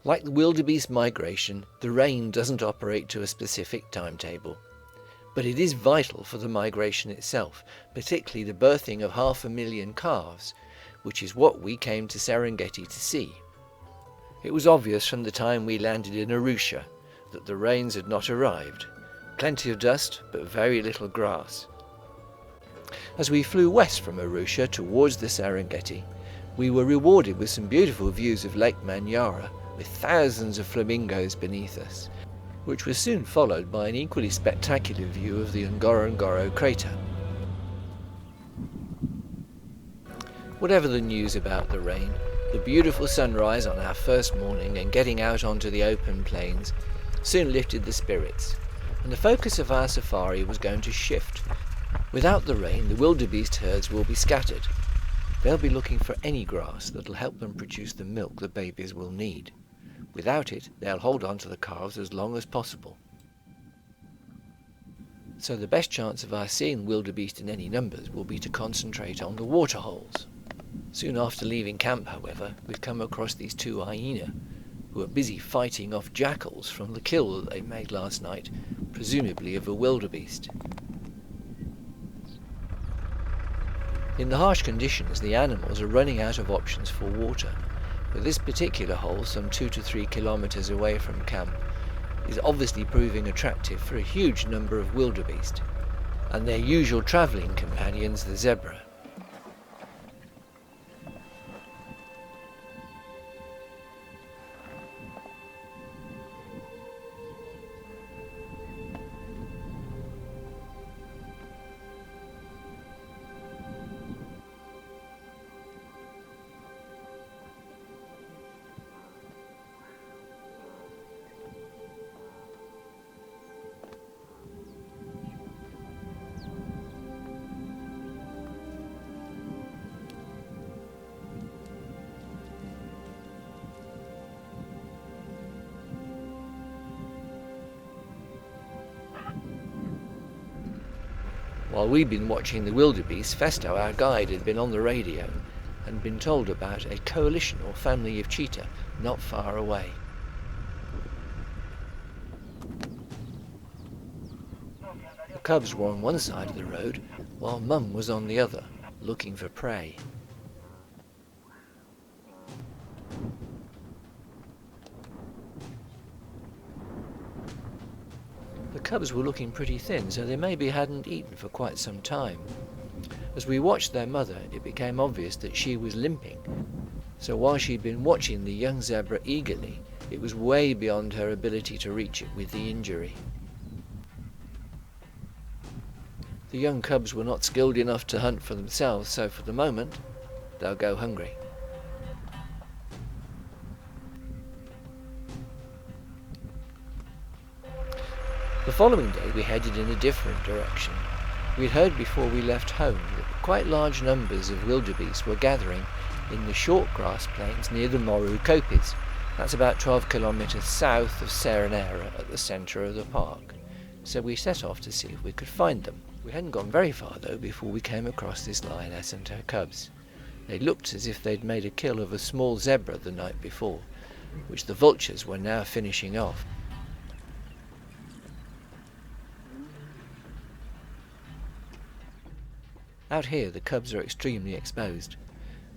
Like the wildebeest migration, the rain doesn't operate to a specific timetable. But it is vital for the migration itself, particularly the birthing of 500,000 calves, which is what we came to Serengeti to see. It was obvious from the time we landed in Arusha that the rains had not arrived. Plenty of dust, but very little grass. As we flew west from Arusha towards the Serengeti, we were rewarded with some beautiful views of Lake Manyara, with thousands of flamingos beneath us, which was soon followed by an equally spectacular view of the Ngorongoro crater. Whatever the news about the rain, the beautiful sunrise on our first morning and getting out onto the open plains soon lifted the spirits, and the focus of our safari was going to shift. Without the rain, the wildebeest herds will be scattered. They'll be looking for any grass that'll help them produce the milk the babies will need. Without it, they'll hold on to the calves as long as possible. So the best chance of our seeing wildebeest in any numbers will be to concentrate on the waterholes. Soon after leaving camp, however, we've come across these two hyena, who are busy fighting off jackals from the kill that they made last night, presumably of a wildebeest. In the harsh conditions, the animals are running out of options for water, but this particular hole, some 2 to 3 kilometers away from camp, is obviously proving attractive for a huge number of wildebeest, and their usual travelling companions, the zebra. While we'd been watching the wildebeest, Festo, our guide, had been on the radio and been told about a coalition or family of cheetah not far away. The cubs were on one side of the road, while Mum was on the other, looking for prey. The cubs were looking pretty thin, so they maybe hadn't eaten for quite some time. As we watched their mother, it became obvious that she was limping. So while she'd been watching the young zebra eagerly, it was way beyond her ability to reach it with the injury. The young cubs were not skilled enough to hunt for themselves, so for the moment, they'll go hungry. The following day we headed in a different direction. We'd heard before we left home that quite large numbers of wildebeest were gathering in the short grass plains near the Moru Kopis. That's about 12 kilometers south of Serenera at the centre of the park. So we set off to see if we could find them. We hadn't gone very far though before we came across this lioness and her cubs. They looked as if they'd made a kill of a small zebra the night before, which the vultures were now finishing off. Out here the cubs are extremely exposed,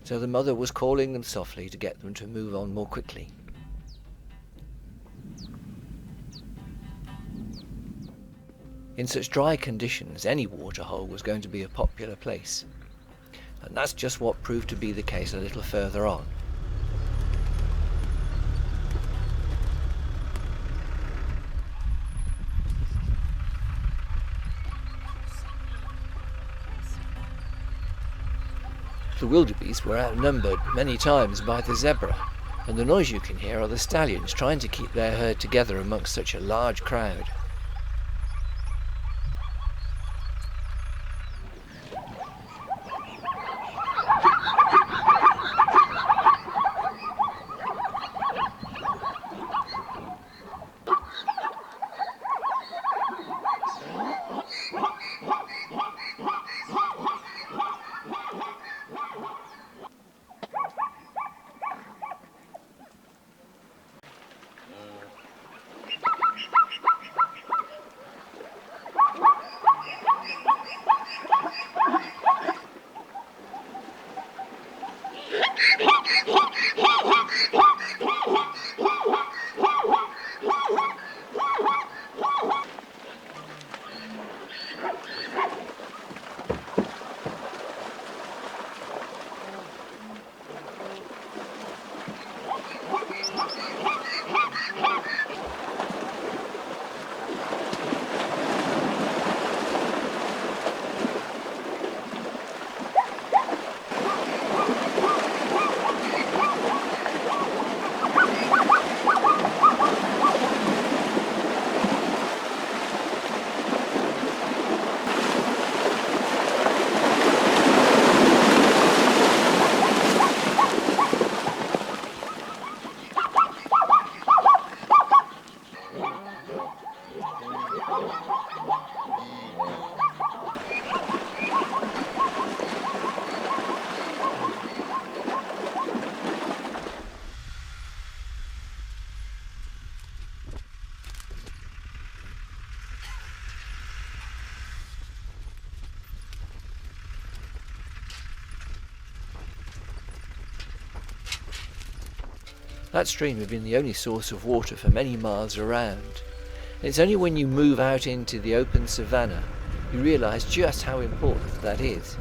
so the mother was calling them softly to get them to move on more quickly. In such dry conditions, any waterhole was going to be a popular place, and that's just what proved to be the case a little further on. The wildebeest were outnumbered many times by the zebra, and the noise you can hear are the stallions trying to keep their herd together amongst such a large crowd. That stream had been the only source of water for many miles around. And it's only when you move out into the open savanna you realise just how important that is.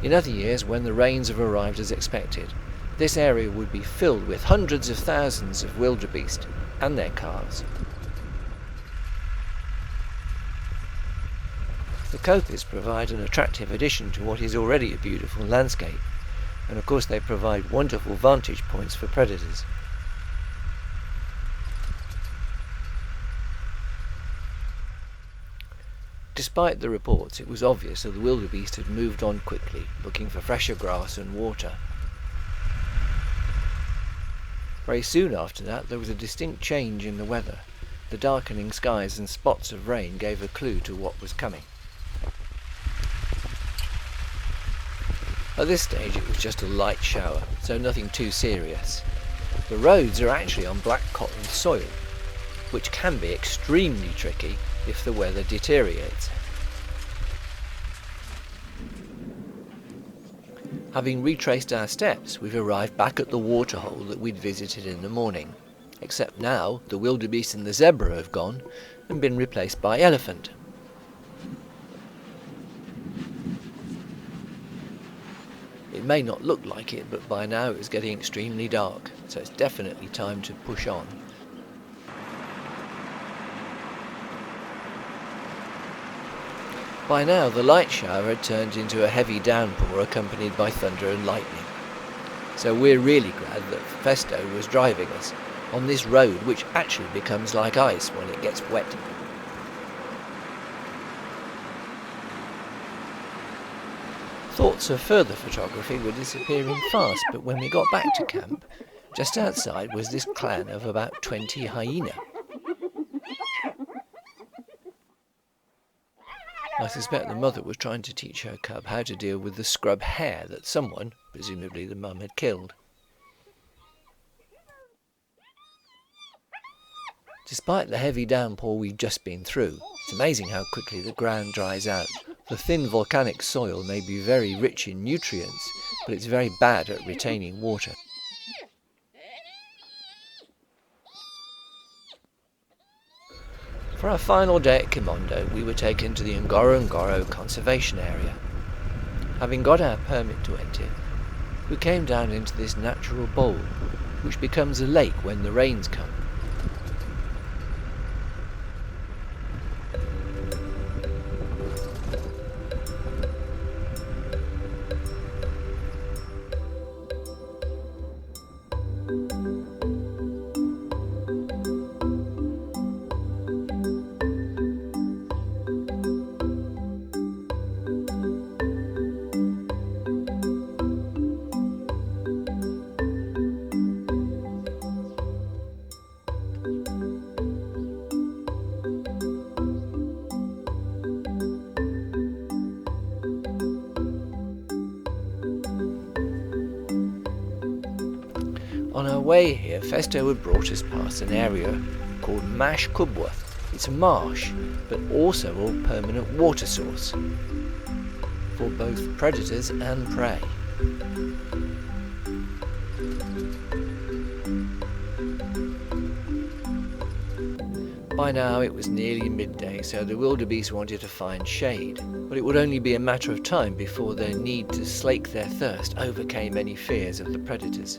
In other years, when the rains have arrived as expected, this area would be filled with hundreds of thousands of wildebeest and their calves. The kopis provide an attractive addition to what is already a beautiful landscape, and of course they provide wonderful vantage points for predators. Despite the reports, it was obvious that the wildebeest had moved on quickly, looking for fresher grass and water. Very soon after that, there was a distinct change in the weather. The darkening skies and spots of rain gave a clue to what was coming. At this stage it was just a light shower, so nothing too serious. The roads are actually on black cotton soil, which can be extremely tricky if the weather deteriorates. Having retraced our steps, we've arrived back at the waterhole that we'd visited in the morning, except now the wildebeest and the zebra have gone and been replaced by elephant. It may not look like it, but by now it's getting extremely dark, so it's definitely time to push on. By now the light shower had turned into a heavy downpour accompanied by thunder and lightning. So we're really glad that Festo was driving us on this road which actually becomes like ice when it gets wet. Thoughts of further photography were disappearing fast, but when we got back to camp, just outside was this clan of about 20 hyena. I suspect the mother was trying to teach her cub how to deal with the scrub hare that someone, presumably the mum, had killed. Despite the heavy downpour we've just been through, it's amazing how quickly the ground dries out. The thin volcanic soil may be very rich in nutrients, but it's very bad at retaining water. For our final day at Kimondo, we were taken to the Ngorongoro Conservation Area. Having got our permit to enter, we came down into this natural bowl, which becomes a lake when the rains come. On our way here, Festo had brought us past an area called Mash Kubwa. It's a marsh, but also a permanent water source for both predators and prey. By now it was nearly midday, so the wildebeest wanted to find shade, but it would only be a matter of time before their need to slake their thirst overcame any fears of the predators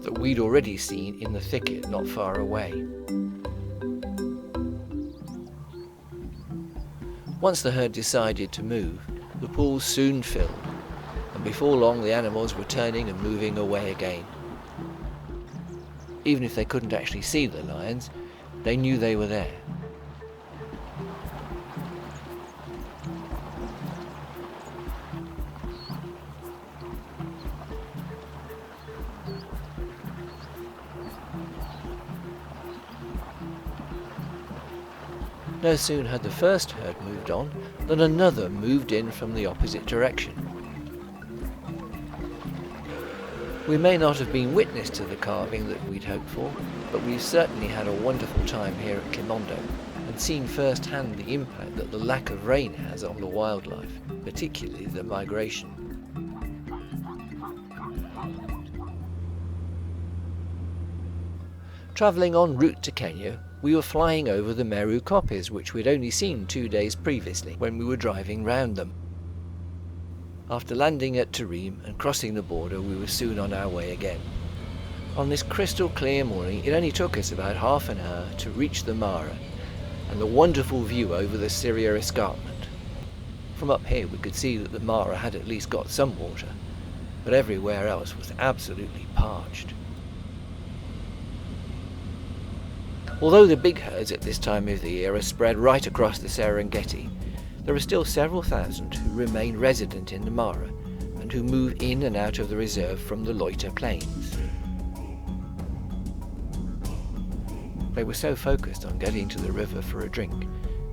that we'd already seen in the thicket not far away. Once the herd decided to move, the pool soon filled, and before long the animals were turning and moving away again. Even if they couldn't actually see the lions, they knew they were there. No sooner had the first herd moved on than another moved in from the opposite direction. We may not have been witness to the calving that we'd hoped for, but we've certainly had a wonderful time here at Kimondo and seen firsthand the impact that the lack of rain has on the wildlife, particularly the migration. Travelling en route to Kenya, we were flying over the Meru kopjes, which we'd only seen 2 days previously when we were driving round them. After landing at Tarim and crossing the border, we were soon on our way again. On this crystal clear morning, it only took us about half an hour to reach the Mara and the wonderful view over the Syria escarpment. From up here we could see that the Mara had at least got some water, but everywhere else was absolutely parched. Although the big herds at this time of the year are spread right across the Serengeti, there are still several thousand who remain resident in the Mara and who move in and out of the reserve from the Loiter Plains. They were so focused on getting to the river for a drink,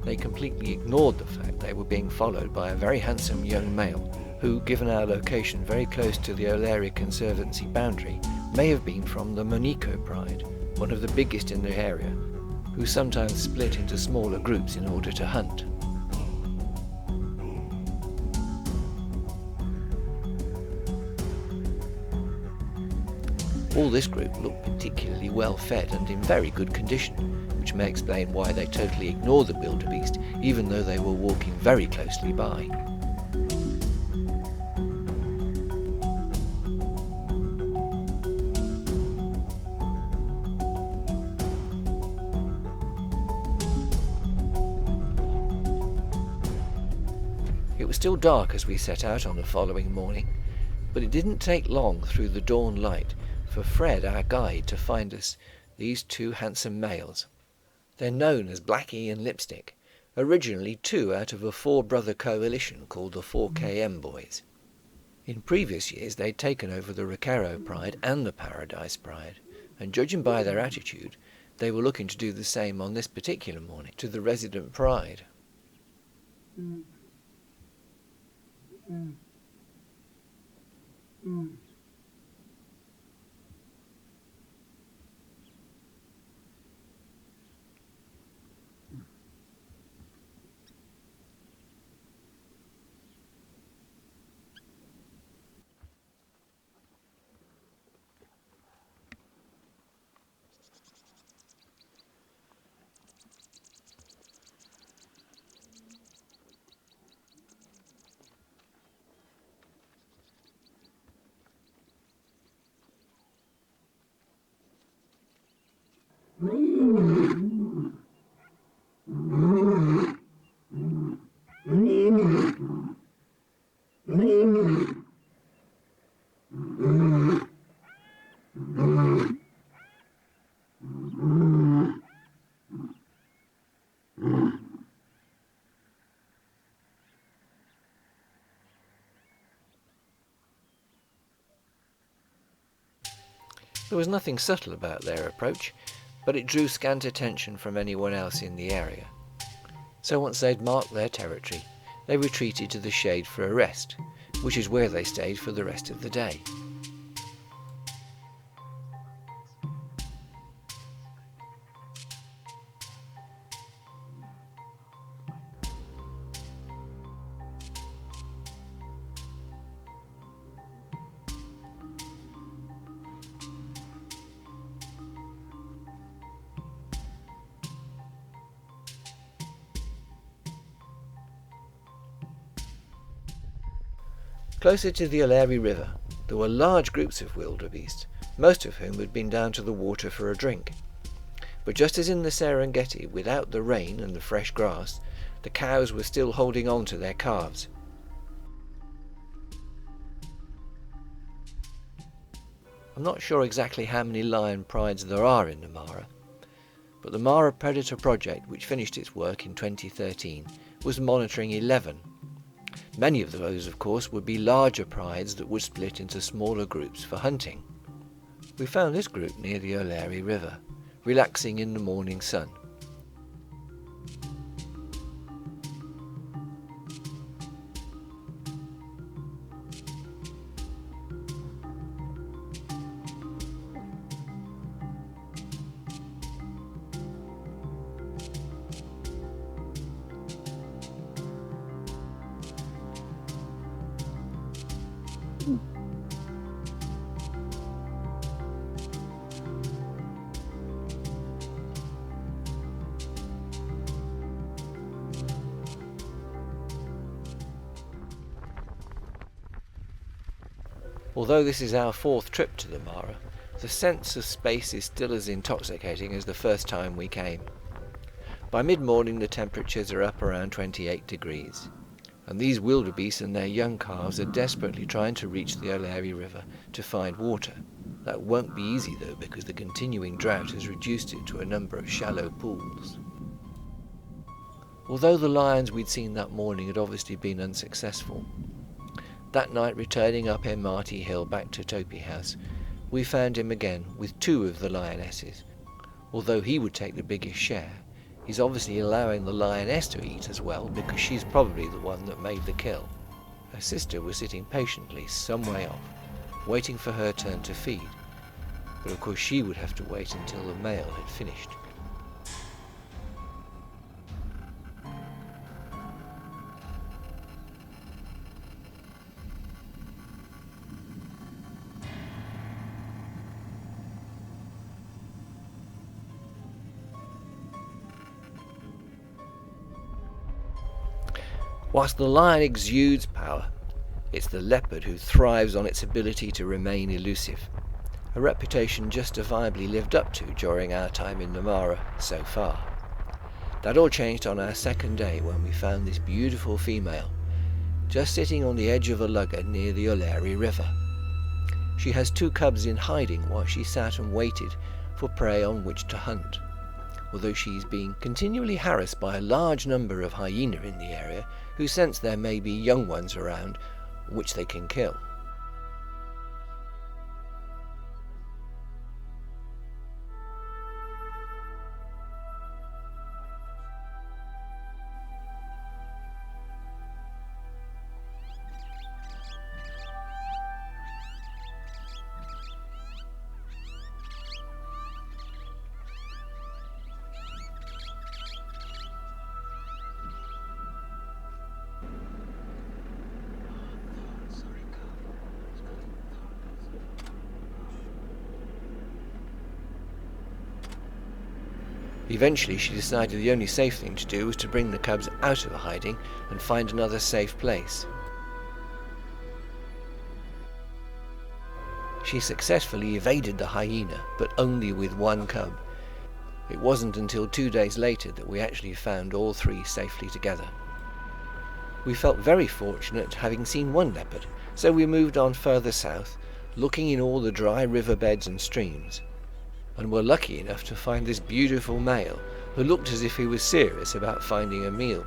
they completely ignored the fact they were being followed by a very handsome young male who, given our location very close to the Oleri Conservancy boundary, may have been from the Moniko Pride, one of the biggest in the area, who sometimes split into smaller groups in order to hunt. All this group looked particularly well fed and in very good condition, which may explain why they totally ignored the wildebeest, even though they were walking very closely by. It was still dark as we set out on the following morning, but it didn't take long through the dawn light for Fred, our guide, to find us these 2 handsome males. They're known as Blackie and Lipstick, originally 2 out of a 4-brother coalition called the 4KM Boys. In previous years they'd taken over the Recaro Pride and the Paradise Pride, and judging by their attitude, they were looking to do the same on this particular morning to the resident pride. There was nothing subtle about their approach, but it drew scant attention from anyone else in the area. So once they'd marked their territory, they retreated to the shade for a rest, which is where they stayed for the rest of the day. Closer to the Oleri River, there were large groups of wildebeest, most of whom had been down to the water for a drink. But just as in the Serengeti, without the rain and the fresh grass, the cows were still holding on to their calves. I'm not sure exactly how many lion prides there are in the Mara, but the Mara Predator Project, which finished its work in 2013, was monitoring 11. Many of those, of course, would be larger prides that would split into smaller groups for hunting. We found this group near the Oleri River, relaxing in the morning sun. Although this is our fourth trip to the Mara, the sense of space is still as intoxicating as the first time we came. By mid-morning the temperatures are up around 28 degrees, and these wildebeest and their young calves are desperately trying to reach the Oleri River to find water. That won't be easy though, because the continuing drought has reduced it to a number of shallow pools. Although the lions we'd seen that morning had obviously been unsuccessful, that night returning up Emati Hill back to Topi House, we found him again with two of the lionesses. Although he would take the biggest share, he's obviously allowing the lioness to eat as well, because she's probably the one that made the kill. Her sister was sitting patiently some way off, waiting for her turn to feed, but of course she would have to wait until the male had finished. Whilst the lion exudes power, it's the leopard who thrives on its ability to remain elusive, a reputation justifiably lived up to during our time in the Mara so far. That all changed on our second day when we found this beautiful female, just sitting on the edge of a lugger near the Oleri River. She has two cubs in hiding while she sat and waited for prey on which to hunt, although she's being continually harassed by a large number of hyena in the area who sense there may be young ones around which they can kill. Eventually she decided the only safe thing to do was to bring the cubs out of hiding and find another safe place. She successfully evaded the hyena, but only with one cub. It wasn't until 2 days later that we actually found all three safely together. We felt very fortunate having seen one leopard, so we moved on further south, looking in all the dry riverbeds and streams, and were lucky enough to find this beautiful male who looked as if he was serious about finding a meal.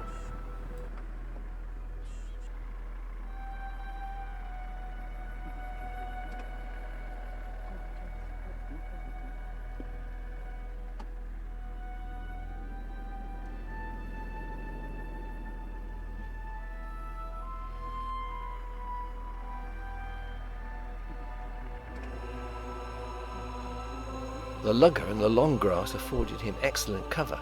The lugger and the long grass afforded him excellent cover,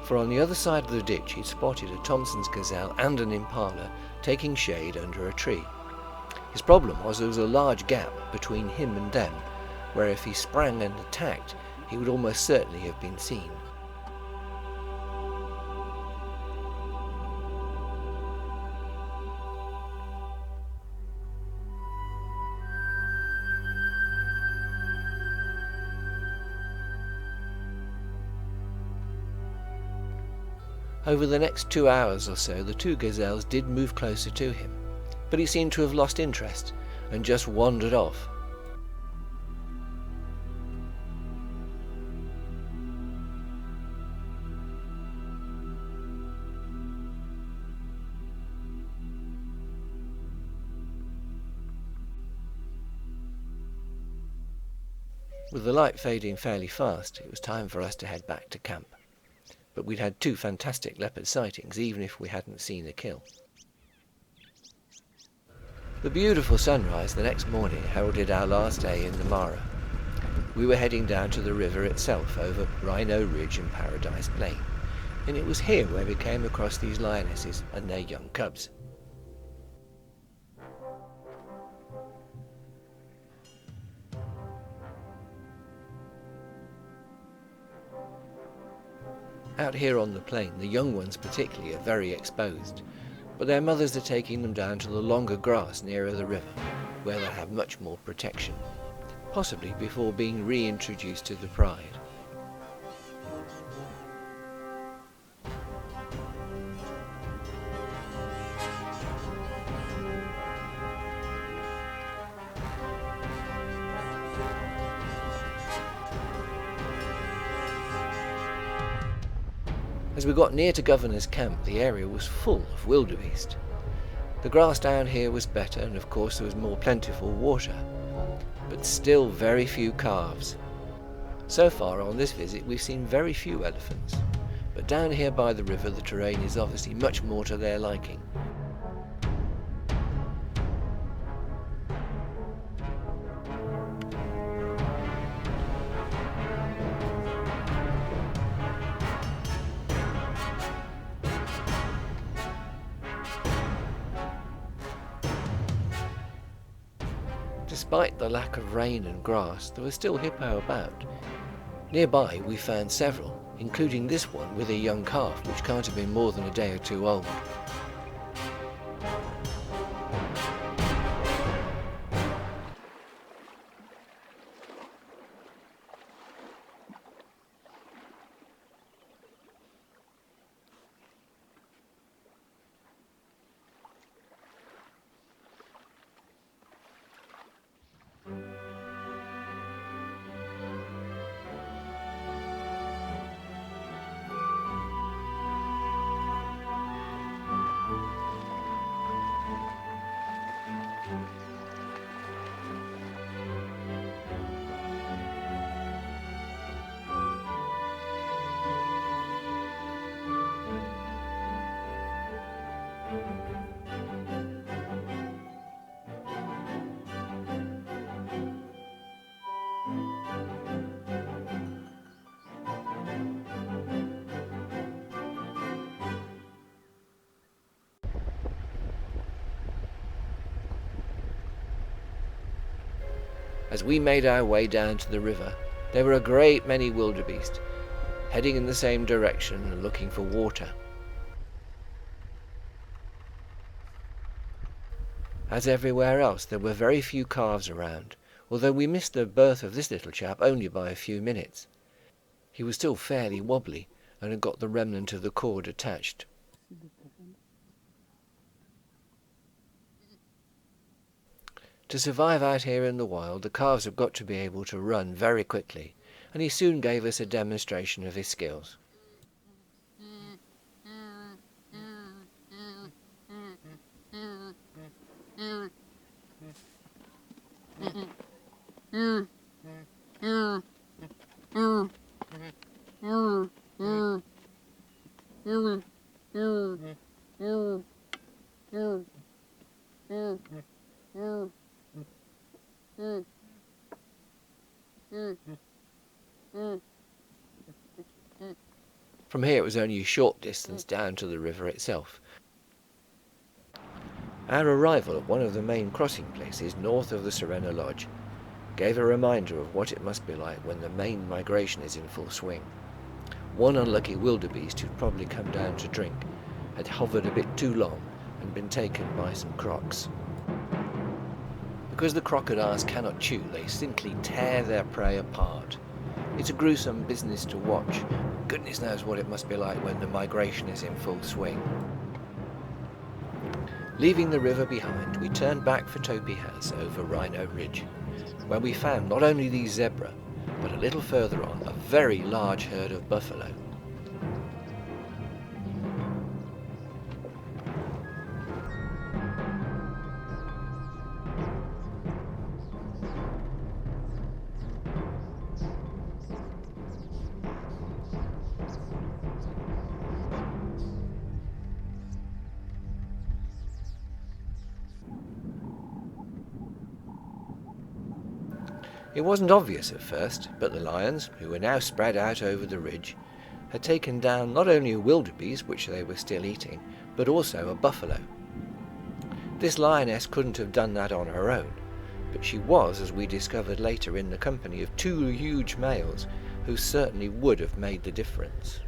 for on the other side of the ditch he'd spotted a Thompson's gazelle and an impala taking shade under a tree. His problem was there was a large gap between him and them, where if he sprang and attacked, he would almost certainly have been seen. Over the next 2 hours or so, the two gazelles did move closer to him, but he seemed to have lost interest and just wandered off. With the light fading fairly fast, it was time for us to head back to camp. But we'd had 2 fantastic leopard sightings, even if we hadn't seen a kill. The beautiful sunrise the next morning heralded our last day in the Mara. We were heading down to the river itself over Rhino Ridge and Paradise Plain, and it was here where we came across these lionesses and their young cubs. Out here on the plain, the young ones particularly are very exposed, but their mothers are taking them down to the longer grass nearer the river, where they'll have much more protection, possibly before being reintroduced to the pride. As we got near to Governor's Camp, the area was full of wildebeest. The grass down here was better, and of course there was more plentiful water, but still very few calves. So far on this visit we've seen very few elephants, but down here by the river the terrain is obviously much more to their liking. Despite the lack of rain and grass, there was still hippo about. Nearby we found several, including this one with a young calf which can't have been more than a day or two old. As we made our way down to the river, there were a great many wildebeest, heading in the same direction and looking for water. As everywhere else, there were very few calves around, although we missed the birth of this little chap only by a few minutes. He was still fairly wobbly and had got the remnant of the cord attached. To survive out here in the wild, the calves have got to be able to run very quickly, and he soon gave us a demonstration of his skills. From here it was only a short distance down to the river itself. Our arrival at one of the main crossing places north of the Serena Lodge gave a reminder of what it must be like when the main migration is in full swing. One unlucky wildebeest who'd probably come down to drink had hovered a bit too long and been taken by some crocs. Because the crocodiles cannot chew, they simply tear their prey apart. It's a gruesome business to watch. Goodness knows what it must be like when the migration is in full swing. Leaving the river behind, we turned back for Topi House over Rhino Ridge, where we found not only these zebra, but a little further on, a very large herd of buffalo. It wasn't obvious at first, but the lions, who were now spread out over the ridge, had taken down not only a wildebeest, which they were still eating, but also a buffalo. This lioness couldn't have done that on her own, but she was, as we discovered later, in the company of two huge males, who certainly would have made the difference.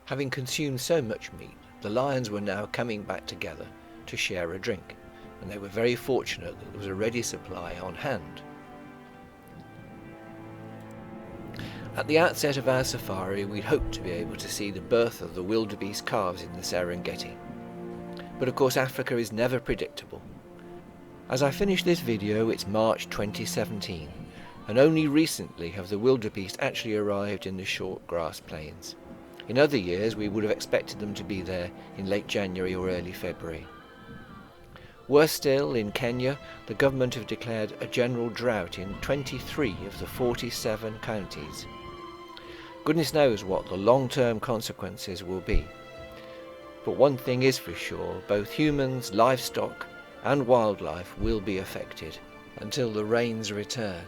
Having consumed so much meat, the lions were now coming back together to share a drink, and they were very fortunate that there was a ready supply on hand. At the outset of our safari, we'd hoped to be able to see the birth of the wildebeest calves in the Serengeti. But of course Africa is never predictable. As I finish this video, it's March 2017, and only recently have the wildebeest actually arrived in the short grass plains. In other years we would have expected them to be there in late January or early February. Worse still, in Kenya, the government have declared a general drought in 23 of the 47 counties. Goodness knows what the long-term consequences will be. But one thing is for sure, both humans, livestock and wildlife will be affected until the rains return.